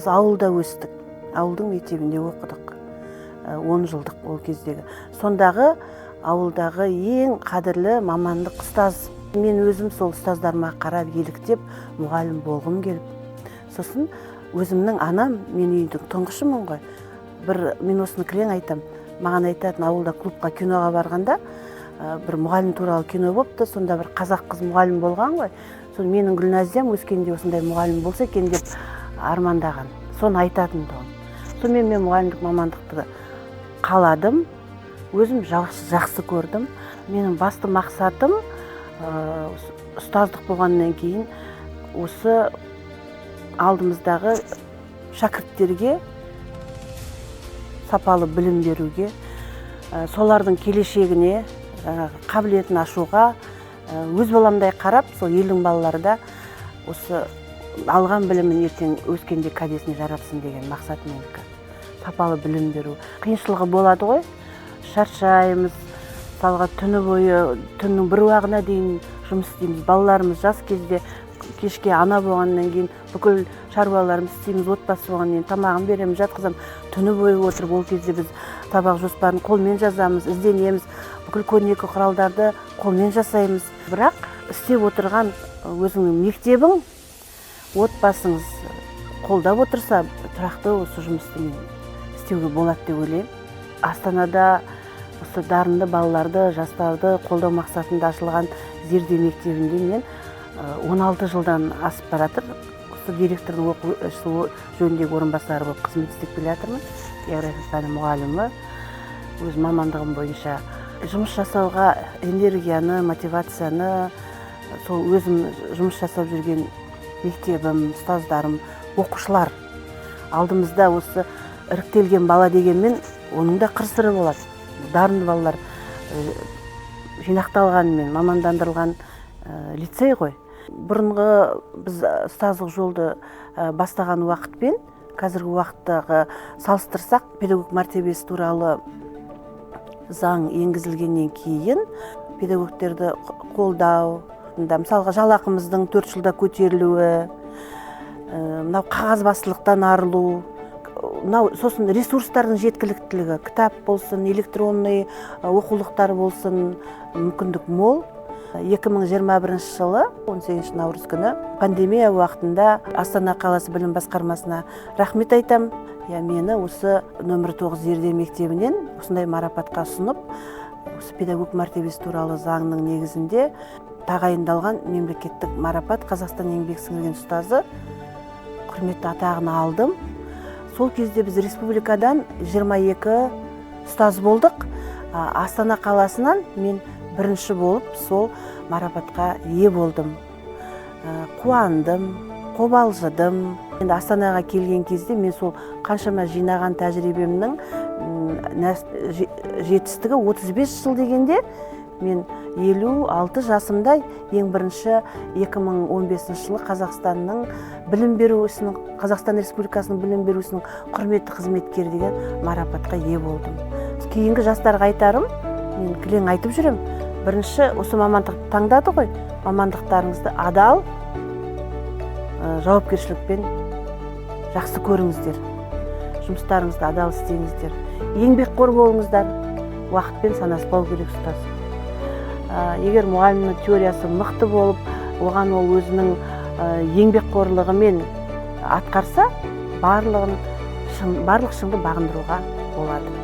Біз ауылда өстік. Ауылдың мектебінде оқыдық. 10 жылдық ол кездегі. Сондағы ауылдағы ең қадірлі мамандық ұстаз. Мен өзім сол ұстаздарыма қарап еліктеп мұғалім болғым келіп. Сосын өзімнің анам, мен үйдің тұңғышымын ғой. Мен осыны кілең айтам. Маған айтатын, ауылда клубқа киноға барғанда бір мұғалім туралы кино болыпты. Сонда бір қазақ қыз мұғалім болған ғой. Сон менің Гүлназиям өскенде осындай мұғалім болса екен деп армандаған. Соны айтатын тұғын. Сонымен мен мұғалімдік мамандықты қаладым. Өзім жақсы көрдім. Менің басты мақсатым ұстаздық болғаннан кейін осы алдымыздағы шәкірттерге сапалы білім беруге, солардың келешегіне, қабілетін ашуға, өз баламдай қарап, сол елдің балалары да осы алған білімін ертең өскенде кәдесіне жаратсын деген мақсат менікі. Сапалы білім беру. Қиыншылығы болады ғой. Шаршаймыз, мысалға түні бойы, түннің бір уағына дейін жұмыс істейміз. Балаларымыз жас кезде кешке ана болғаннан кейін бүкіл шаруаларымыз істейміз, отбасы болғаннан кейін тамағын береміз, жатқызам. Түні бойы отырып, ол кезде біз табақ жоспарын қолмен жазамыз, ізденеміз, бүкіл көрнекі құралдарды қолмен жасаймыз. Бірақ істеп отырған өзіңнің мектебің, отбасыңыз қолдап отырса, тұрақты осы жұмысты істеуге болады деп ойлаймын. Астанада осы дарынды балаларды, жастарды қолдау мақсатында ашылған Зерде мектебінде мен 16 жылдан асып баратыр. Осы директордың оқу жөніндегі орынбасары болып қызмет істеп келе жатырмын. География пәні мұғалімі. Өз мамандығым бойынша жұмыс жасауға энергияны, мотивацияны, сол өзім жұмыс жасап жүрген мектебім, ұстаздарым, оқушылар алдымызда осы іріктелген бала дегенмен оның да қыр-сыры болады. Дарынды балалар жинақталғанымен мамандандырылған лицей ғой. Бұрынғы біз ұстаздық жолды бастаған уақытпен қазіргі уақыттағы салыстырсақ, педагог мәртебесі туралы заң енгізілгеннен кейін педагогтерді қолдау, мысалға жалақымыздың 4 жылда көтерілуі, мынау қағазбастылықтан арылу, сосын ресурстардың жеткіліктілігі, кітап болсын, электронный оқулықтар болсын, мүмкіндік мол. 2021 жылы 18 наурыз күні пандемия уақытында Астана қаласы білім басқармасына рахмет айтам. Мені осы нөмір 9 Зерде мектебінен осындай марапатқа ұсынып, осы педагог мәртебесі туралы заңның негізінде тағайындалған мемлекеттік марапат Қазақстан еңбек сіңірген ұстазы құрметті атағын алдым. Сол кезде біз республикадан 22 ұстаз болдық. Астана қаласынан мен бірінші болып сол марапатқа ие болдым. Қуандым, қобалжыдым. Енді Астанаға келген кезде мен сол қаншама жинаған тәжірибемнің жетістігі 35 жыл дегенде мен 56 жасымда ең бірінші 2015 жылы Қазақстанның білім беру ісінің, Қазақстан Республикасының білім беру ісінің құрметті қызметкері деген марапатқа ие болдым. Кейінгі жастарға айтарым, мен кілең айтып жүрем. Бірінші осы мамандық таңдады ғой, мамандықтарыңызды адал, жауапкершілікпен жақсы көріңіздер. Жұмыстарыңызды адал істеңіздер. Еңбекқор болыңыздар, уақытпен санаспау керек ұстаз. Егер мұғалімнің теориясы мықты болып, оған ол өзінің еңбекқорлығымен атқарса, барлық шыңды бағындыруға болады.